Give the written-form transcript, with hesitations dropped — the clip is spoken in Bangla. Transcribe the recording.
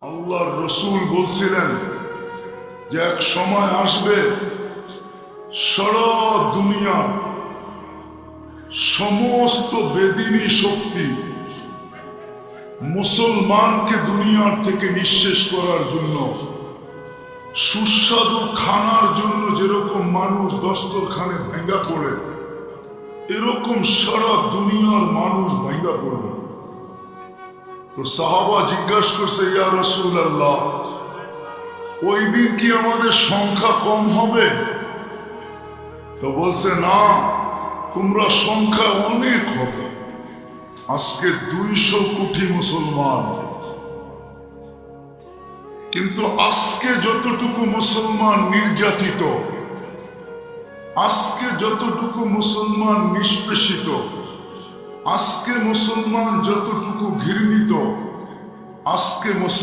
আল্লাহর রসুল বলছিলেন যে এক সময় আসবে সারা দুনিয়া সমস্ত বেদিনী শক্তি মুসলমানকে দুনিয়ার থেকে নিঃশেষ করার জন্য, সুস্বাদু খানার জন্য যেরকম মানুষ দস্তরখানে ভেঙ্গা পড়ে, এরকম সারা দুনিয়ার মানুষ ভেঙ্গা পড়বে। তো সাহাবা জিজ্ঞাসা করছে, ইয়া রাসূলুল্লাহ, ওই দিন কি আমাদের সংখ্যা কম হবে? তো বলছে, না, তোমরা সংখ্যা অনেক হবে। আজকে 200 কোটি মুসলমান, কিন্তু আজকে যতটুকু মুসলমান নির্যাতিত, আজকে যতটুকু মুসলমান নিষ্পেষিত, আজকে মুসলমান যতটুকু ঘৃণিত, আজকে